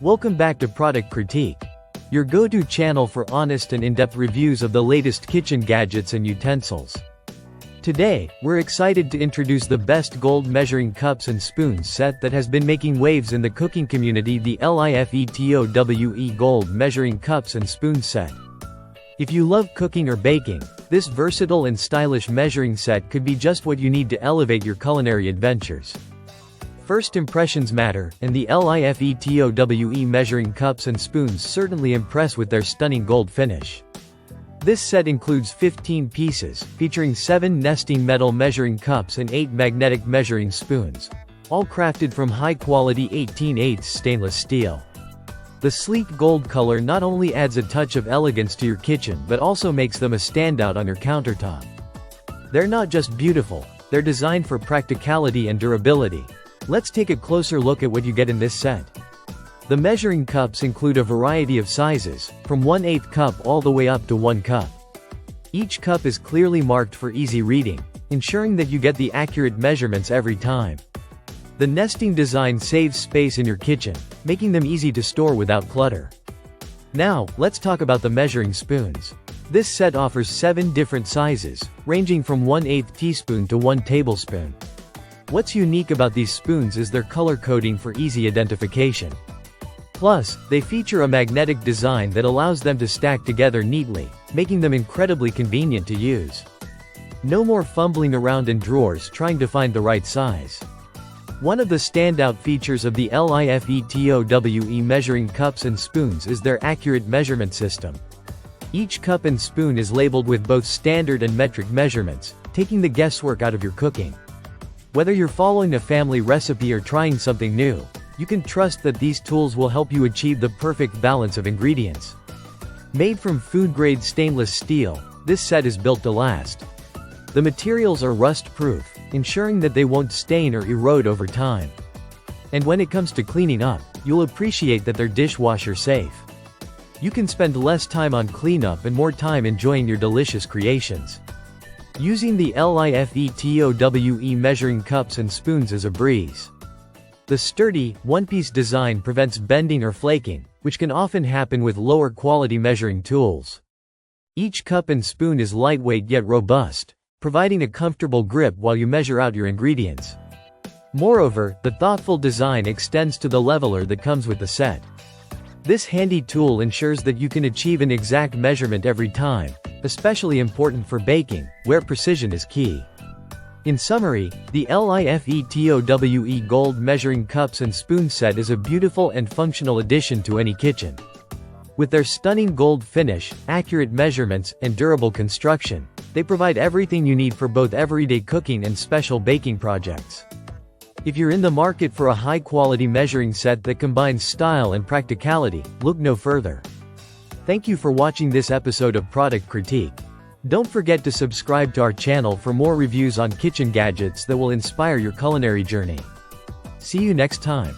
Welcome back to Product Critique, your go-to channel for honest and in-depth reviews of the latest kitchen gadgets and utensils. Today, we're excited to introduce the best gold measuring cups and spoons set that has been making waves in the cooking community, the LIFETOWE Gold Measuring Cups and Spoons Set. If you love cooking or baking, this versatile and stylish measuring set could be just what you need to elevate your culinary adventures. First impressions matter, and the LIFETOWE measuring cups and spoons certainly impress with their stunning gold finish. This set includes 15 pieces, featuring 7 nesting metal measuring cups and 8 magnetic measuring spoons, all crafted from high-quality 18/8 stainless steel. The sleek gold color not only adds a touch of elegance to your kitchen but also makes them a standout on your countertop. They're not just beautiful, they're designed for practicality and durability. Let's take a closer look at what you get in this set. The measuring cups include a variety of sizes, from 1/8 cup all the way up to 1 cup. Each cup is clearly marked for easy reading, ensuring that you get the accurate measurements every time. The nesting design saves space in your kitchen, making them easy to store without clutter. Now, let's talk about the measuring spoons. This set offers 7 different sizes, ranging from 1/8 teaspoon to 1 tablespoon. What's unique about these spoons is their color coding for easy identification. Plus, they feature a magnetic design that allows them to stack together neatly, making them incredibly convenient to use. No more fumbling around in drawers trying to find the right size. One of the standout features of the LIFETOWE measuring cups and spoons is their accurate measurement system. Each cup and spoon is labeled with both standard and metric measurements, taking the guesswork out of your cooking. Whether you're following a family recipe or trying something new, you can trust that these tools will help you achieve the perfect balance of ingredients. Made from food-grade stainless steel, this set is built to last. The materials are rust-proof, ensuring that they won't stain or erode over time. And when it comes to cleaning up, you'll appreciate that they're dishwasher safe. You can spend less time on cleanup and more time enjoying your delicious creations. Using the LIFETOWE measuring cups and spoons is a breeze. The sturdy, one-piece design prevents bending or flaking, which can often happen with lower quality measuring tools. Each cup and spoon is lightweight yet robust, providing a comfortable grip while you measure out your ingredients. Moreover, the thoughtful design extends to the leveler that comes with the set. This handy tool ensures that you can achieve an exact measurement every time, especially important for baking, where precision is key. In summary, the LIFETOWE Gold Measuring Cups and Spoons set is a beautiful and functional addition to any kitchen. With their stunning gold finish, accurate measurements, and durable construction, they provide everything you need for both everyday cooking and special baking projects. If you're in the market for a high-quality measuring set that combines style and practicality, look no further. Thank you for watching this episode of Product Critique. Don't forget to subscribe to our channel for more reviews on kitchen gadgets that will inspire your culinary journey. See you next time.